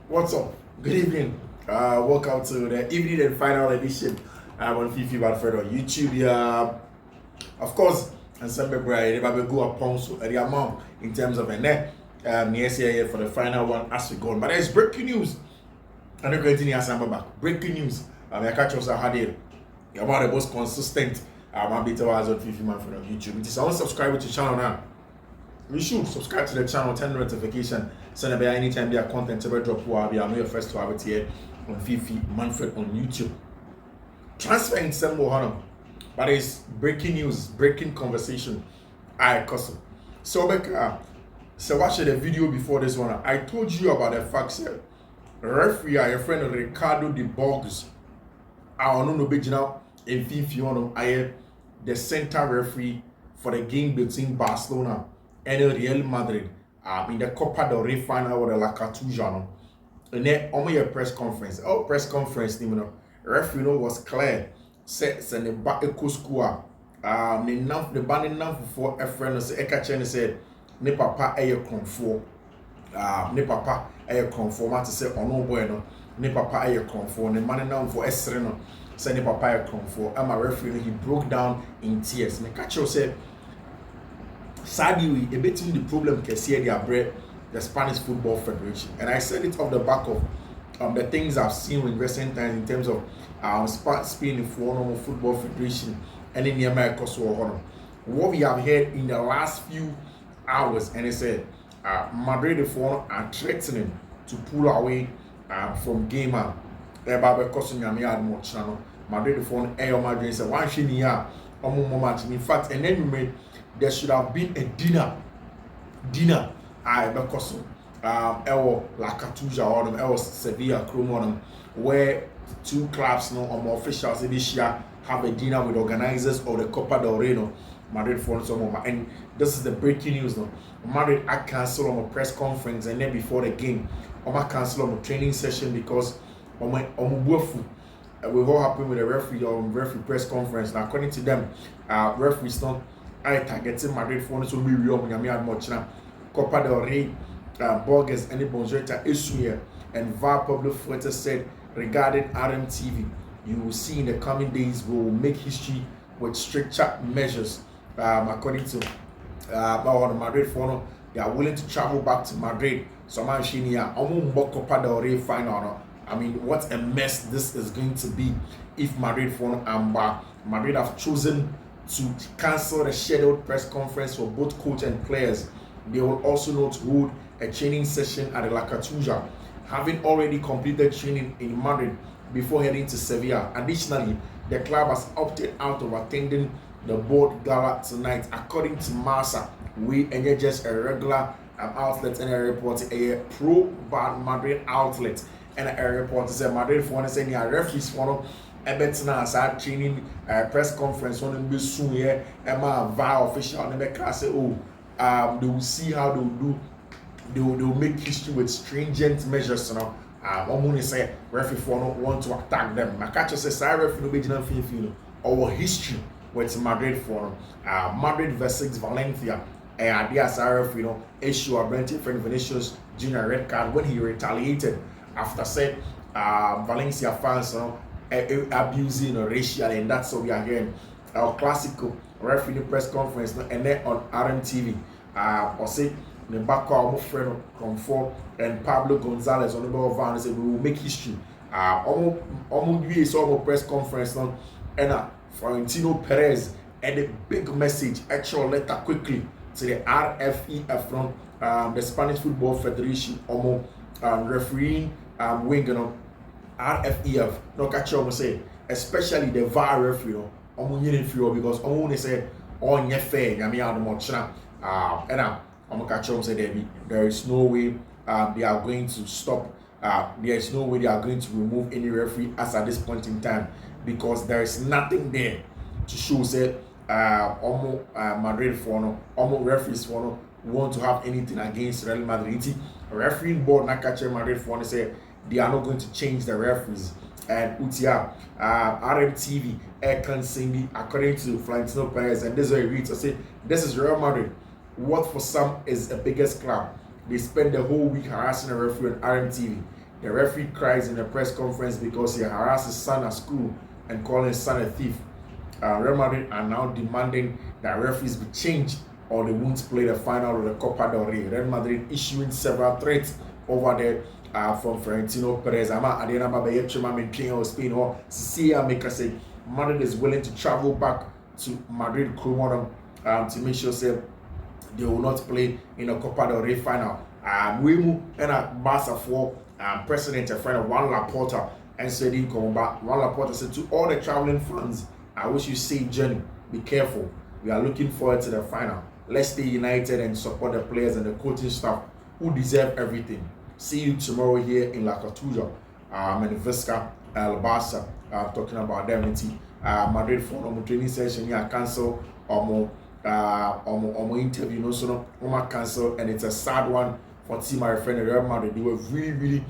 What's up? Good evening. Welcome to the evening and final edition on Fiifi-Manfred on YouTube. Of course, and some people never go upon so the amount in terms of a net. Yes, here for the final one as we go on. But there's breaking news. And I'm going to back. Breaking news. I catch us had it. You're one of the most consistent. I'm bit on Fiifi-Manfred on YouTube. It is unsubscribe to the channel now. You should subscribe to the channel, turn notification, send about anytime their content ever drop. I'll be your first to have it here on Fiifi-Manfred on YouTube. Transfer in Sembo Honor, but it's breaking news, breaking conversation. I custom. So watch the video before this one. I told you about the facts here. Referee, your friend Ricardo de Borges. I don't know now in Fiifi I the center referee for the game between Barcelona and Real Madrid in the Copa del Rey final with the Lacatuja. And then on your press conference, referee was clear. Said the back echo score. The banning now for a friend said, ne papa aye conform. Ne papa aye conform. To say ono bueno. Ne papa aye conform. The man now for Esreno. Say ne papa aye conform. And my referee he broke down in tears. Ne catch said. Sadly, a bit in the problem can see the Spanish Football Federation, and I said it off the back of the things I've seen in recent times in terms of Spain Football Federation and in the America. So what we have heard in the last few hours, and it said Madrid are threatening to pull away from game. Madrid Madrid said one in fact, and then we made. There should have been a dinner. Because Lacatuja or Sevilla Chrome where two clubs officials this year have a dinner with organizers of the Copa del Rey Madrid for some. And this is the breaking news now. Madrid I cancel on a press conference, and then before the game, I cancel on a training session because we all happened with the referee press conference. And according to them, referees not I targeting Madrid for so we real much now. Copa del Rey, Borges and the Bonjeta issue, and VAR Pablo Fuerte said regarding RMTV, you will see in the coming days we will make history with stricter measures. According to Madrid for they are willing to travel back to Madrid. So man Shinia, Copa del Rey final. I mean, what a mess this is going to be if Madrid for Madrid have chosen to cancel the scheduled press conference for both coach and players. They will also not hold a training session at the Lacatuja, having already completed training in Madrid before heading to Sevilla. Additionally, the club has opted out of attending the board gala tonight. According to Marca, we are just a regular outlet and a report, a pro-Madrid outlet, and a report said Madrid for saying referees for Everton has had training press conference on the soon here. Emma VAR official and the say, they will see how they will do. They will make history with stringent measures. You know, I'm say referee for not want to attack them. My catcher says, "Sorry, referee no be our history with Madrid for Madrid versus Valencia." And ideas referee issue a Brent friend Vinicius Junior red card when he retaliated after said Valencia fans abusing racially, and that's what we are hearing. Our Clasico referee press conference and then on RMTV, or say the back of friend Comfort and Pablo Gonzalez on the ball van say we will make history. Almost press conference now, and Florentino Perez and a big message, actual letter quickly to the RFEF from the Spanish Football Federation, refereeing wing, RFEF, no catch up say, especially the VAR referee, because only say on your fair, and I'm catch up say there is no way they are going to stop. There is no way they are going to remove any referee as at this point in time, because there is nothing there to show say Madrid for referees for want to have anything against Real Madrid. Refereeing board na catch Madrid for say they are not going to change the referees. And RMTV can sing me according to Florentino Perez, and this is what he reads. I say this is Real Madrid, what for some is the biggest club. They spend the whole week harassing a referee on RMTV. The referee cries in a press conference because he harassed his son at school and called his son a thief. Real Madrid are now demanding that referees be changed or they won't play the final of the Copa del Rey. Real Madrid issuing several threats over there from Florentino Perez. Spain or Sicily make us say Madrid is willing to travel back to Madrid to make sure say they will not play in the Copa del Rey final. We move and Barca for president a friend of Juan Laporta and said in Copa. Juan Laporta said to all the traveling fans, I wish you safe journey. Be careful. We are looking forward to the final. Let's stay united and support the players and the coaching staff who deserve everything. See you tomorrow here in La Coruña, and Vesca, El Barca, talking about them. Madrid for no training session here cancel or interview no so no cancel, and it's a sad one for team my friend Real Madrid. They were really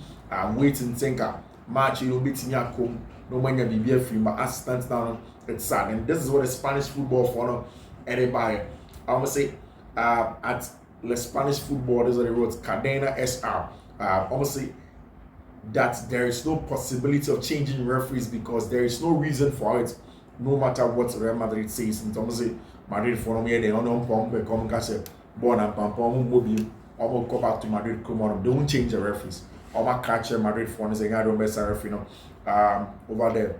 waiting thinker match you know beating Nkunku no man be free but assistants now it's sad, and this is what the Spanish football for no everybody I would say at the Spanish football this is what they wrote Cadena SR obviously that there is no possibility of changing referees because there is no reason for it no matter what Real Madrid says. And obviously Madrid for me they don't come cash born and pam mobile or go back to Madrid come on don't change the referees or catch Madrid for us saying I don't best referee over there,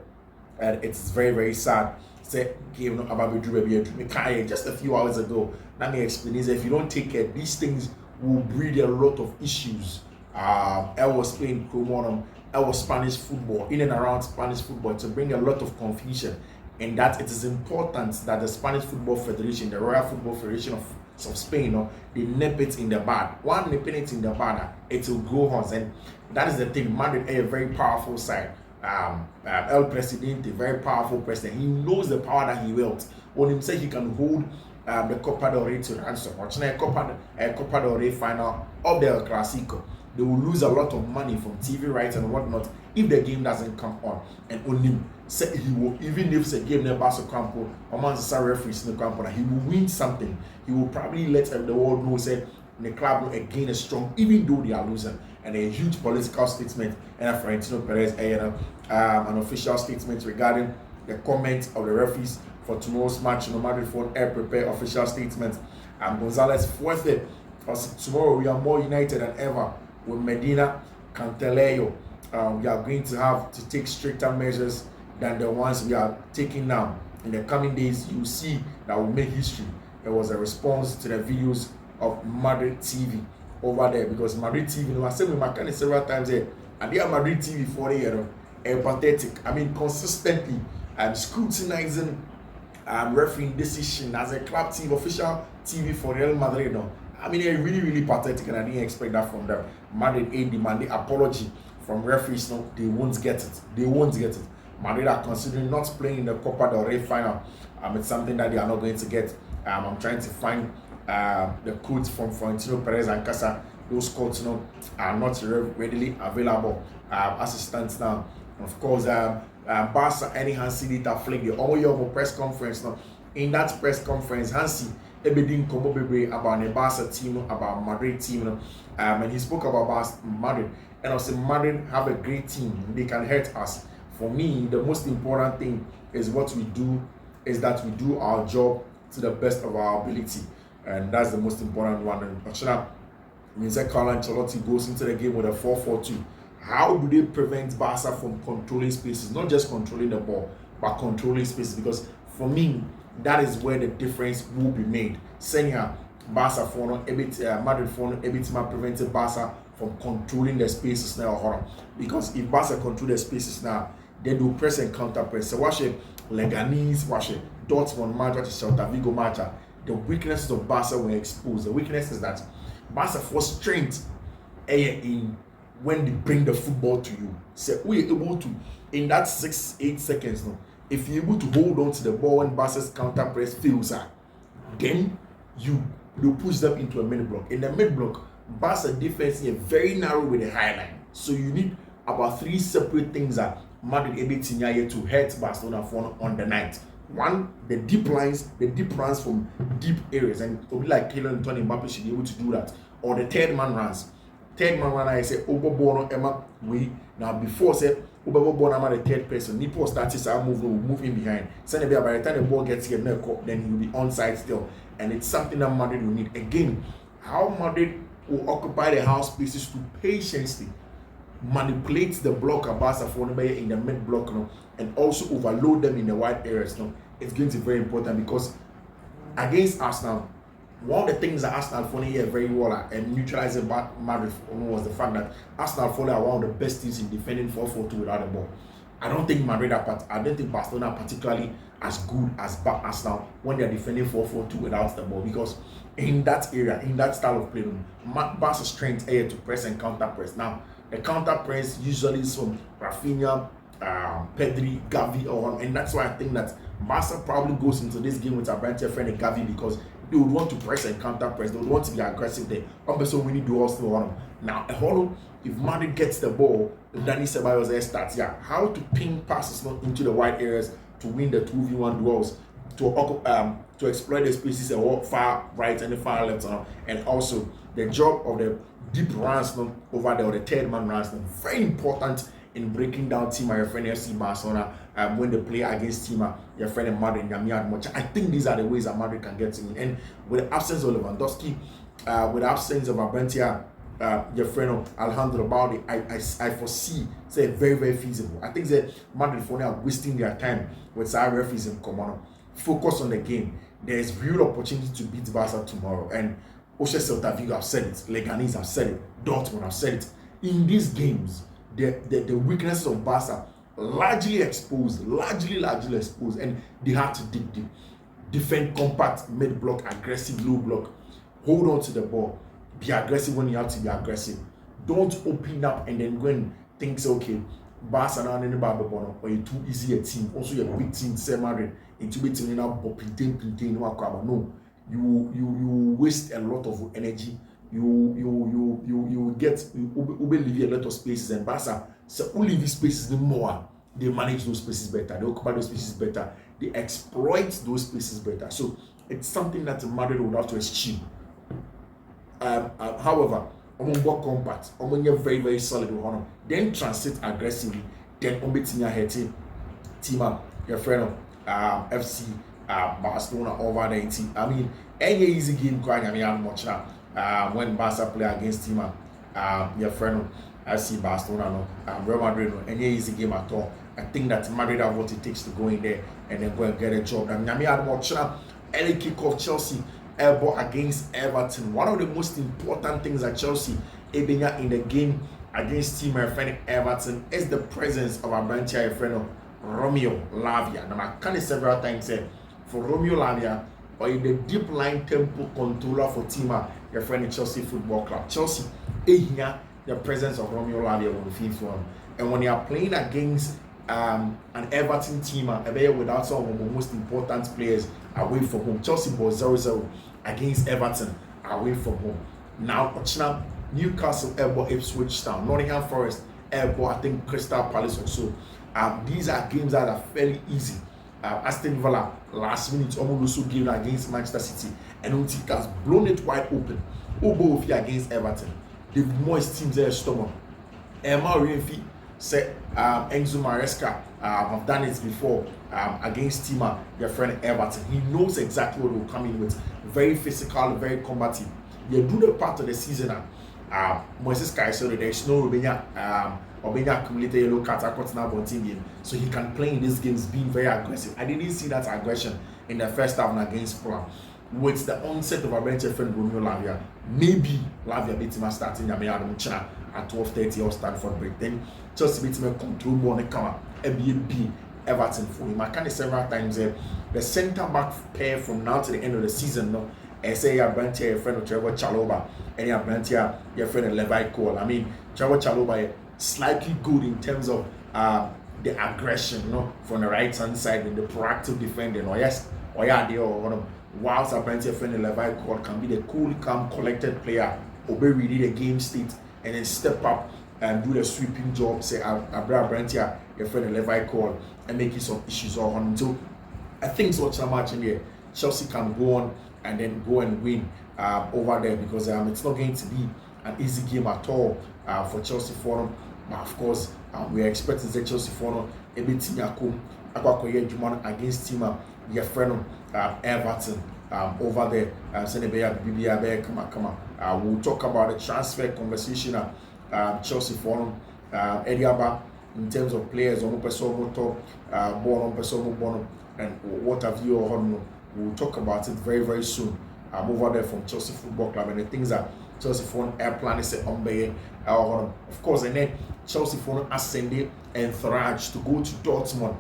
and it's very sad. Say game no about baby just a few hours ago. Let me explain is if you don't take care, these things will breed a lot of issues. I was playing Cromon, I was Spanish football, in and around Spanish football to bring a lot of confusion, and that it is important that the Spanish Football Federation, the Royal Football Federation of Spain, they nip it in the bud. One nipping it in the bud, it will go on, and that is the thing. Madrid is a very powerful side. El Presidente, very powerful president. He knows the power that he wields. When he says he can hold the Copa del Rey to ransom, watching a Copa del Rey final of the Clasico, they will lose a lot of money from TV rights and whatnot if the game doesn't come on. And only say he will, even if the game never Barca Campo or Manchester referees in the Campo, he will win something. He will probably let the world know say the club again is strong, even though they are losing. And a huge political statement and Florentino Perez an official statement regarding the comments of the referees for tomorrow's match. Madrid for prepare official statement. Gonzalez Fuerte tomorrow we are more united than ever with Medina Cantalejo. We are going to have to take stricter measures than the ones we are taking now. In the coming days, you will see that will make history. There was a response to the videos of Madrid TV over there because Madrid TV, I said with my several times here, and they are Madrid TV for the year, pathetic. I mean, consistently scrutinizing refereeing decision as a club TV, official TV for Real Madrid. I mean, they're really pathetic, and I didn't expect that from them. Madrid demanding apology from referees. No, they won't get it. They won't get it. Madrid are considering not playing in the Copa del Rey final. It's something that they are not going to get. I'm trying to find the quotes from Florentino Perez and Casa. Those quotes are not readily available as it stands now. And of course, Barca any Hansi did flag the all press conference. In that press conference, Hansi Ebedin Komobebre about the Barca team, about Madrid team, and he spoke about Madrid. And I said, Madrid have a great team. They can hurt us. For me, the most important thing is what we do, is that we do our job to the best of our ability. And that's the most important one. And Ochina means that Carlo Ancelotti goes into the game with a 4-4-2. How do they prevent Barca from controlling spaces? Not just controlling the ball, but controlling spaces. Because for me, that is where the difference will be made. Senior Barca for Madrid for prevented Barca from controlling the spaces now. Because if Barca control the spaces now, then they'll press and counter press. So watch it, Leganese, watch it, Dortmund match, watch it, Celta Vigo match. The weaknesses of Barca were exposed. The weakness is that Barca for strength in when they bring the football to you. So we're able to, in that 6-8 seconds, if you're able to hold on to the ball when Barca's counter press fails, then you push them into a mid block. In the mid block, Barca defense is very narrow with a high line. So you need about 3 separate things that Madrid able to hurt Barcelona for on the night. One, the deep runs from deep areas, and it'll be like Kylian Mbappe should be able to do that. Or the third man runs. third man when I say over born Emma we now before say over born I'm the third person. Nipo starts I move in behind. Send by the time the ball gets here, then he'll be onside still. And it's something that Madrid will need. Again, how Madrid will occupy the half spaces to patiently manipulate the blocker Barcelona in the mid block and also overload them in the wide areas. It's going to be very important because against Arsenal, one of the things that Arsenal follow here very well and neutralizing Madrid was the fact that Arsenal follow are one of the best teams in defending 4-4-2 without the ball. I don't think Barcelona are particularly as good as Arsenal when they are defending 4-4-2 without the ball, because in that area, in that style of play, Barca's strength here to press and counter press. Now, the counter press usually is from Rafinha, Pedri, Gavi, and that's why I think that Barca probably goes into this game with a brand friend and Gavi, because they would want to press and counter press. They would want to be aggressive there. So we need to also want now. If Madrid gets the ball, Dani Ceballos there starts. How to ping passes into the wide areas to win the 2v1 duels, to exploit the spaces and far right and the far left, and also the job of the deep runs over there, or the third man runs, very important in breaking down team your friend FC Barcelona when they play against team your friend Madrid. I think these are the ways that Madrid can get to me. And with the absence of Lewandowski, with the absence of Abentia, your friend Alejandro Balde, I foresee say very, very feasible. I think that Madrid for now are wasting their time with our referees in common. Focus on the game. There is real opportunity to beat Barca tomorrow. And Oshe Celta Vigo have said it, Leganese have said it, Dortmund have said it. In these games, the weaknesses of Barca largely exposed, and they have to dig deep. Defend compact, mid block, aggressive, low block. Hold on to the ball. Be aggressive when you have to be aggressive. Don't open up and then go and think, say, okay, Barca now any ball or you too easy a team. Also, you're a big team, say Madrid, into between now, but no. You waste a lot of energy. You leave a lot of spaces, and Barca so only these spaces the more they manage those spaces better, they occupy those spaces better, they exploit those spaces better. So it's something that Madrid would have to achieve. However, work compact, very, very solid with honor, then transit aggressively, then team your friend of FC Barcelona over the team. I mean, any easy game going, I'm watching when Barca play against team your friend FC Barcelona, Real Madrid, any easy game at all. I think that Madrid have what it takes to go in there and then go and get a job. And I'm watching early kick-off Chelsea elbow against Everton. One of the most important things that Chelsea in the game against team my friend Everton is the presence of a branch friend Romeo Lavia. Now I can't several times say for Romeo Lavia or in the deep line tempo controller for team your friend Chelsea Football Club. Chelsea here the presence of Romeo Lavia on the field, and when you are playing against an Everton team without some of the most important players away from home. Chelsea was 0-0 against Everton away from home. Now Newcastle airborne Ipswich Town, Nottingham Forest airborne I think Crystal Palace also. These are games that are fairly easy. Aston Villa last minute almost also game against Manchester City, and Untik has blown it wide open. Obo against Everton. The most teams there stubborn. Emma Renfi said Enzo Maresca have done it before against Tima, your friend Everton. He knows exactly what will come in with. Very physical, very combative. You do the part of the season Moises Caicedo, there is no Obenya accumulated yellow card across now game, so he can play in these games being very aggressive. I didn't see that aggression in the first half against Fulham. With the onset of a bench friend Romeo Lavia, maybe Lavia beat him starting at 12:30 or Stanford break. Then Chelsea beat him control ball on the camera. FBB Everton for him. I can't several times the centre back pair from now to the end of the season. No, I say your branch your friend of Trevor Chalobah and your branch your friend of Levi Cole. I mean, Trevor Chalobah slightly good in terms of the aggression, from the right hand side and the proactive defending. Whilst a branch your friend of Levi Cole can be the cool, calm, collected player, obey really the game state, and then step up and do the sweeping job. Say Abra Brantia, your friend Levi Cole, and making some issues on him. So I think such a match in here, Chelsea can go on and then go and win over there, because it's not going to be an easy game at all for Chelsea for them. But of course, we are expecting the Chelsea for them a bit team against team your friend Everton over there. We'll talk about the transfer conversation Chelsea for them. Ediaba in terms of players, and what have you all. We'll talk about it very, very soon. I'm over there from Chelsea Football Club, and the things that Chelsea phone air plan is on by of course, and then Chelsea phone ascended entourage to go to Dortmund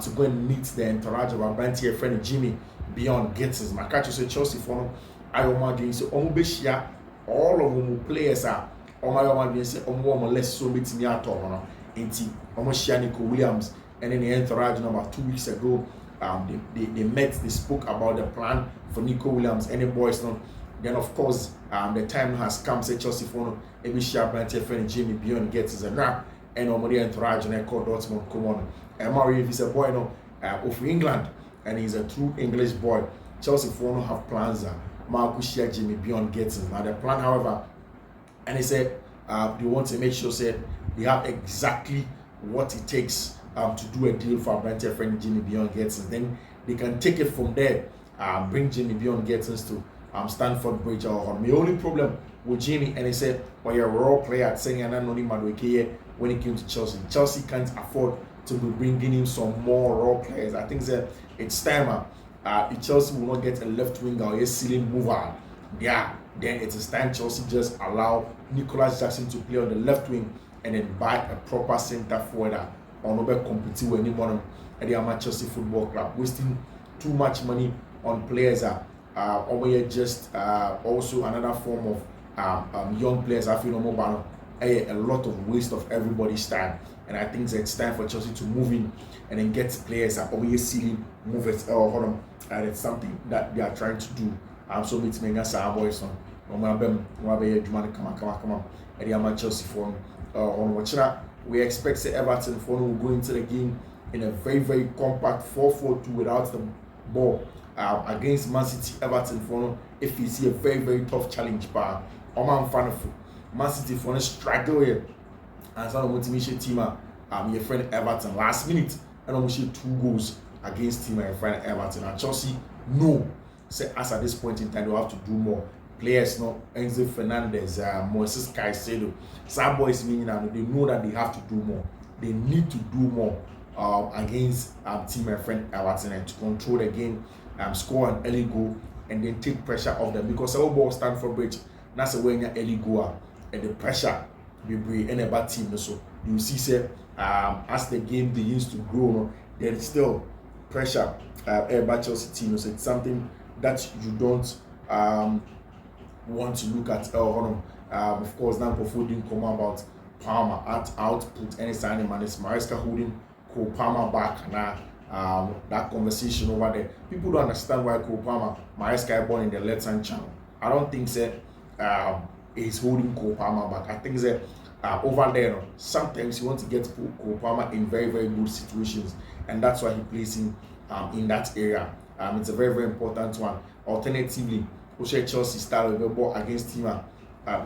to go and meet the entourage of our brand here friend Jimmy beyond Gittins. My catch say Chelsea phone I doing so all of them players are my say less so meeting me at all. Nico Williams and then the entourage about 2 weeks ago. They met, they spoke about the plan for Nico Williams and the boys. Then of course the time has come, say Chelsea for every share brand friend Jimmy beyond gets a rap and nobody entourage and I call Dortmund come on. And Murray is a boy of England and he's a true English boy. Chelsea for have plans Marcus share Jimmy beyond gets now the plan, however, and they said they want to make sure say they have exactly what it takes to do a deal for our brand friend Jimmy beyond Gettins. Then they can take it from there, bring Jimmy beyond Gettins to Stamford Bridge or my only problem with Jimmy, and he said, well, you're a raw player at saying when he came to Chelsea. Chelsea can't afford to be bringing in some more raw players. I think that it's time Chelsea will not get a left winger or a ceiling mover. Yeah, then it is time Chelsea just allow Nicholas Jackson to play on the left wing and then buy a proper centre forward or not competing with anyone at the Chelsea Football Club, wasting too much money on players just also another form of young players. I feel a lot of waste of everybody's time, and I think that it's time for Chelsea to move in and then get players always seeing move it and it's something that they are trying to do. So it's me boys on come on at the Chelsea for on we expect the Everton will go into the game in a very, very compact 4-4-2 without the ball against Man City. Everton if you see a very, very tough challenge, but Man City struggle here and some motivation team your friend Everton last minute and almost 2 goals against team your friend Everton. And Chelsea say as at this point in time they have to do more. Players Enzo Fernandez, Moises Caicedo, some boys meaning they know that they have to do more. They need to do more against team my friend Everton and to control the game, score an early goal and then take pressure off them, because our ball stand for bridge. That's a way early goal and the pressure we bring any bad team. So you see say as the game begins to grow, there is still pressure by Chelsea team. So it's something that you don't want to look at. Of course, now before didn't come about Palmer at output any signing man is Maresca holding Cole Palmer back now. That conversation over there, people don't understand why Cole Palmer Maresca born in the left hand channel. I don't think that he's holding Cole Palmer back. I think that over there sometimes you want to get Cole Palmer in very, very good situations, and that's why he plays him in that area. It's a very, very important one. Alternatively, Chelsea style of the ball against team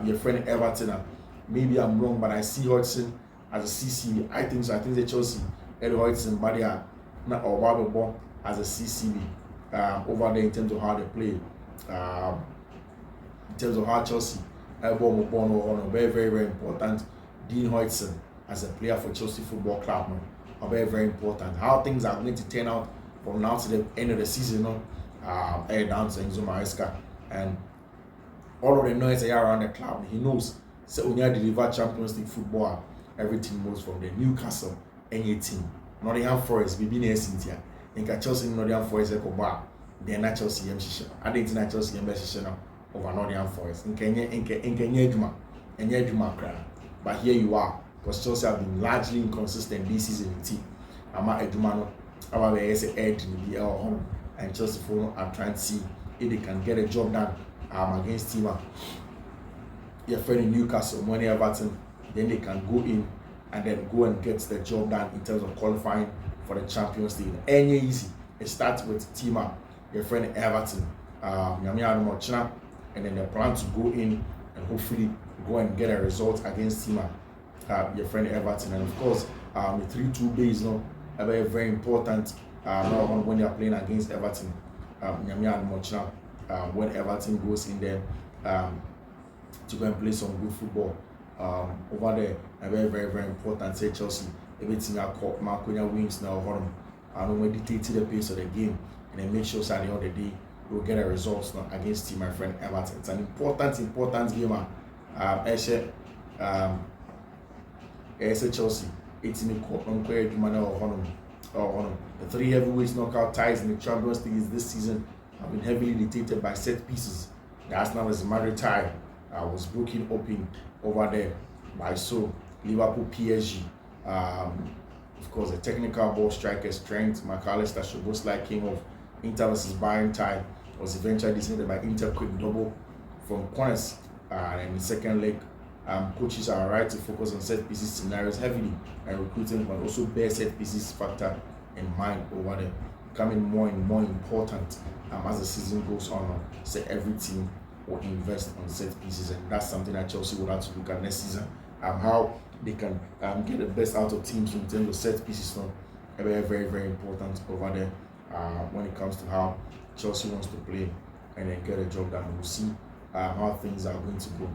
your friend Everton. Maybe I'm wrong, but I see Hodgson as a CCB. I think so. I think the Chelsea Ed Hodgson, but they are not or ball as a CCB over there in terms of how they play. In terms of how Chelsea very, very, very important. Dean Hodgson as a player for Chelsea Football Club are very, very important. How things are going to turn out from now to the end of the season, down to Enzo Maresca. And all of the noise around the club, he knows. So when you deliver Champions League football, everything moves from the Newcastle, any team. Nottingham Forest, BB near Cynthia. In Chelsea, Nottingham Forest, then not Chelsea, I didn't know Chelsea, over Nottingham Forest. In Kenya, but here you are, because Chelsea have been largely inconsistent this season. I'm at Edumano, I'm Ed in the home, and Chelsea are trying to see if they can get a job done against team. Your friend in Newcastle, money Everton, then they can go in and then go and get the job done in terms of qualifying for the Champions League. Any easy. It starts with team your friend Everton, and then they plan to go in and hopefully go and get a result against team your friend Everton. And of course, the 3-2 base, very, very important when they are playing against Everton. When Everton goes in there to go and play some good football over there, very, very, very important. Say Chelsea, everything I call Marconia wins now. And we dictate the pace of the game, and then make sure at the end of the day we'll get a result now against team my friend Everton. It's an important game. Chelsea, 18 the 3 heavyweights knockout ties in the Champions League this season have been heavily dictated by set pieces. The Arsenal Madrid tie was broken open over there by Liverpool PSG. Of course, the technical ball striker strength, McAllister Szoboszlai came off. Inter versus Bayern tie was eventually decided by Inter quick double from corners. And in the second leg, coaches are right to focus on set pieces scenarios heavily, and recruiting but also bear set pieces factor in mind over there, becoming more and more important as the season goes on. So every team will invest on set pieces, and that's something that Chelsea will have to look at next season. How they can get the best out of teams in terms of set pieces. Very, very, very important over there when it comes to how Chelsea wants to play and then get a job done. We'll see how things are going to go.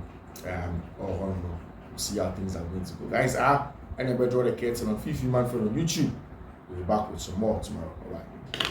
We'll see how things are going to go. Guys, I never draw the curtain on Fiifi-Manfred on YouTube. We'll be back with some more tomorrow. Bye.